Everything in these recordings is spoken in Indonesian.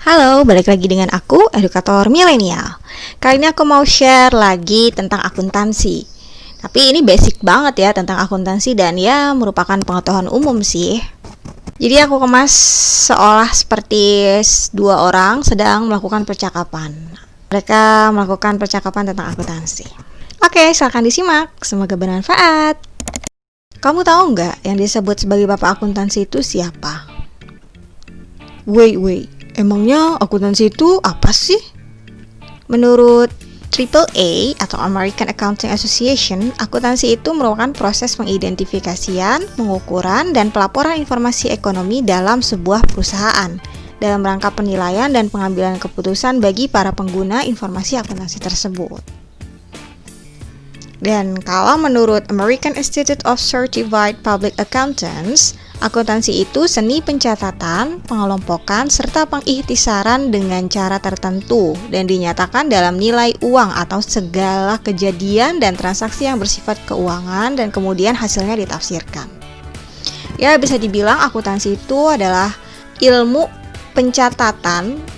Halo, balik lagi dengan aku, edukator milenial. Kali ini aku mau share lagi tentang akuntansi. Tapi ini basic banget ya tentang akuntansi dan ya merupakan pengetahuan umum sih. Jadi aku kemas seolah seperti dua orang sedang melakukan percakapan. Mereka melakukan percakapan tentang akuntansi. Oke, silakan disimak. Semoga bermanfaat. Kamu tahu nggak yang disebut sebagai bapak akuntansi itu siapa? Wait. Emangnya akuntansi itu apa sih? Menurut AAA atau American Accounting Association, akuntansi itu merupakan proses pengidentifikasian, pengukuran, dan pelaporan informasi ekonomi dalam sebuah perusahaan dalam rangka penilaian dan pengambilan keputusan bagi para pengguna informasi akuntansi tersebut. Dan kalau menurut American Institute of Certified Public Accountants, akuntansi itu seni pencatatan, pengelompokan, serta pengikhtisaran dengan cara tertentu dan dinyatakan dalam nilai uang atau segala kejadian dan transaksi yang bersifat keuangan dan kemudian hasilnya ditafsirkan. Ya, bisa dibilang akuntansi itu adalah ilmu pencatatan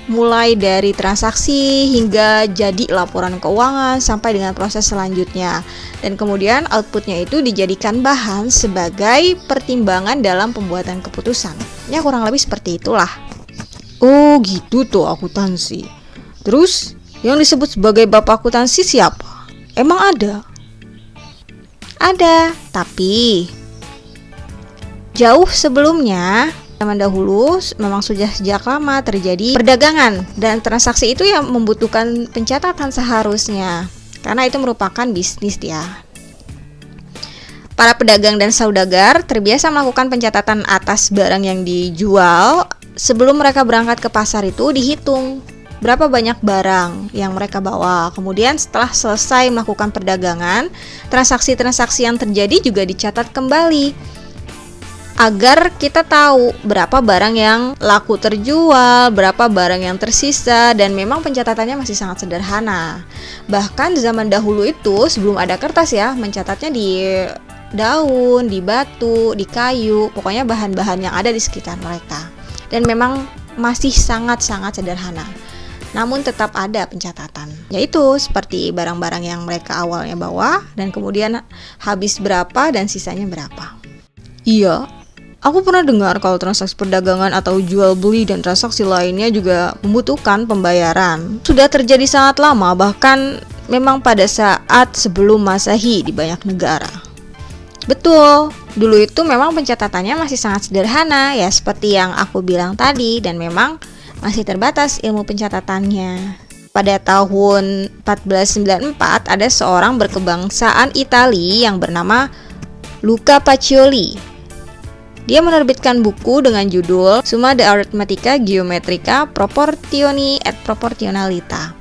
mulai dari transaksi hingga jadi laporan keuangan sampai dengan proses selanjutnya. Dan kemudian outputnya itu dijadikan bahan sebagai pertimbangan dalam pembuatan keputusan. Ya kurang lebih seperti itulah. Oh gitu tuh akuntansi. Terus yang disebut sebagai bapak akuntansi siapa? Emang ada? Ada, tapi jauh sebelumnya, zaman dahulu memang sudah sejak lama terjadi perdagangan dan transaksi itu yang membutuhkan pencatatan seharusnya karena itu merupakan bisnis ya. Para pedagang dan saudagar terbiasa melakukan pencatatan atas barang yang dijual. Sebelum mereka berangkat ke pasar itu dihitung berapa banyak barang yang mereka bawa. Kemudian setelah selesai melakukan perdagangan, transaksi-transaksi yang terjadi juga dicatat kembali agar kita tahu berapa barang yang laku terjual, berapa barang yang tersisa, dan memang pencatatannya masih sangat sederhana. Bahkan zaman dahulu itu sebelum ada kertas ya, mencatatnya di daun, di batu, di kayu, pokoknya bahan-bahan yang ada di sekitar mereka. Dan memang masih sangat-sangat sederhana. Namun tetap ada pencatatan, yaitu seperti barang-barang yang mereka awalnya bawa, dan kemudian habis berapa dan sisanya berapa. Iya, aku pernah dengar kalau transaksi perdagangan atau jual beli dan transaksi lainnya juga membutuhkan pembayaran. Sudah terjadi sangat lama, bahkan memang pada saat sebelum Masehi di banyak negara. Betul, dulu itu memang pencatatannya masih sangat sederhana ya seperti yang aku bilang tadi dan memang masih terbatas ilmu pencatatannya. Pada tahun 1494 ada seorang berkebangsaan Italia yang bernama Luca Pacioli. Dia menerbitkan buku dengan judul Summa de Arithmetica Geometrica Proportioni et Proportionalita.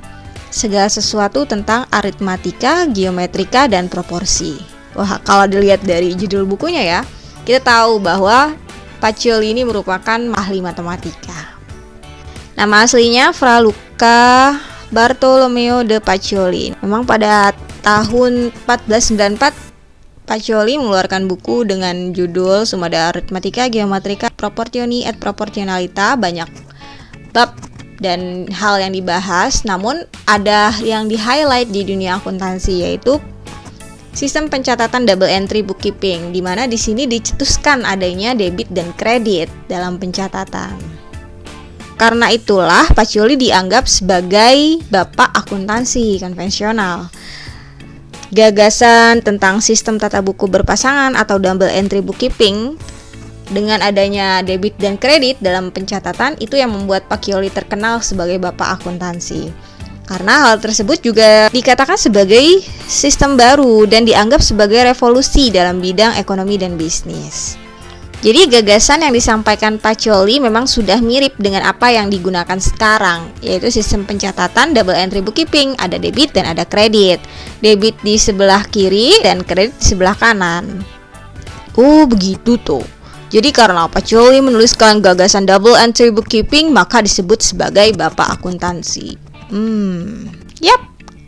Segala sesuatu tentang aritmatika, geometrika, dan proporsi. Wah, kalau dilihat dari judul bukunya ya, kita tahu bahwa Pacioli ini merupakan ahli matematika. Nama aslinya Fra Luca Bartolomeo de Pacioli. Memang pada tahun 1494 Pacioli mengeluarkan buku dengan judul Summa de Arithmetica Geometrica Proportioni et Proportionalita. Banyak bab dan hal yang dibahas, namun ada yang di-highlight di dunia akuntansi yaitu sistem pencatatan double entry bookkeeping, di mana di sini dicetuskan adanya debit dan kredit dalam pencatatan. Karena itulah Pacioli dianggap sebagai bapak akuntansi konvensional. Gagasan tentang sistem tata buku berpasangan atau double entry bookkeeping dengan adanya debit dan kredit dalam pencatatan itu yang membuat Pacioli terkenal sebagai bapak akuntansi. Karena hal tersebut juga dikatakan sebagai sistem baru dan dianggap sebagai revolusi dalam bidang ekonomi dan bisnis. Jadi gagasan yang disampaikan Pacioli memang sudah mirip dengan apa yang digunakan sekarang, yaitu sistem pencatatan double entry bookkeeping, ada debit dan ada kredit. Debit di sebelah kiri dan kredit di sebelah kanan. Oh begitu tuh. Jadi karena Pacioli menuliskan gagasan double entry bookkeeping, maka disebut sebagai bapak akuntansi. Yap,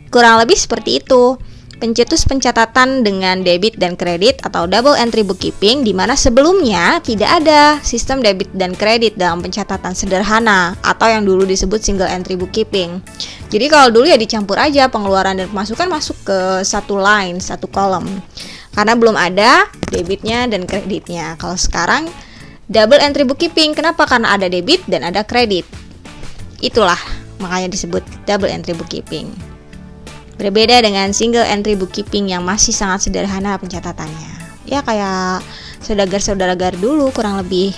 kurang lebih seperti itu. pencetus pencatatan dengan debit dan kredit atau double entry bookkeeping, di mana sebelumnya tidak ada sistem debit dan kredit dalam pencatatan sederhana atau yang dulu disebut single entry bookkeeping. Jadi kalau dulu ya dicampur aja pengeluaran dan pemasukan masuk ke satu line, satu kolom. Karena belum ada debitnya dan kreditnya. Kalau sekarang double entry bookkeeping, kenapa? Karena ada debit dan ada kredit. Itulah makanya disebut double entry bookkeeping. Berbeda dengan single entry bookkeeping yang masih sangat sederhana pencatatannya. Ya kayak saudagar-saudagar dulu kurang lebih.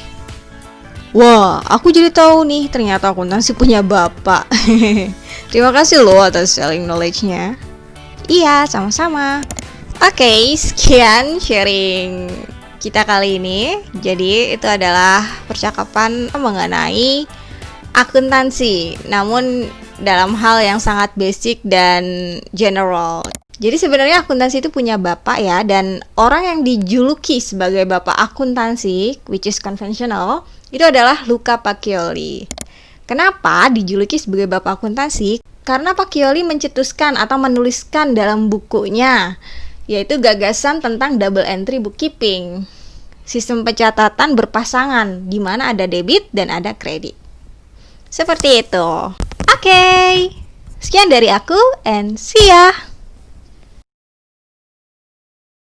Wah, aku jadi tahu nih ternyata akuntansi punya bapak. Terima kasih loh atas sharing knowledge-nya. Iya, sama-sama. Oke, sekian sharing kita kali ini. Jadi itu adalah percakapan mengenai akuntansi, namun dalam hal yang sangat basic dan general. Jadi sebenarnya akuntansi itu punya bapak ya, dan orang yang dijuluki sebagai bapak akuntansi, which is conventional, itu adalah Luca Pacioli. Kenapa dijuluki sebagai bapak akuntansi? Karena Pacioli mencetuskan atau menuliskan dalam bukunya, yaitu gagasan tentang double entry bookkeeping, sistem pencatatan berpasangan di mana ada debit dan ada kredit. Seperti itu. Oke, sekian dari aku and see ya.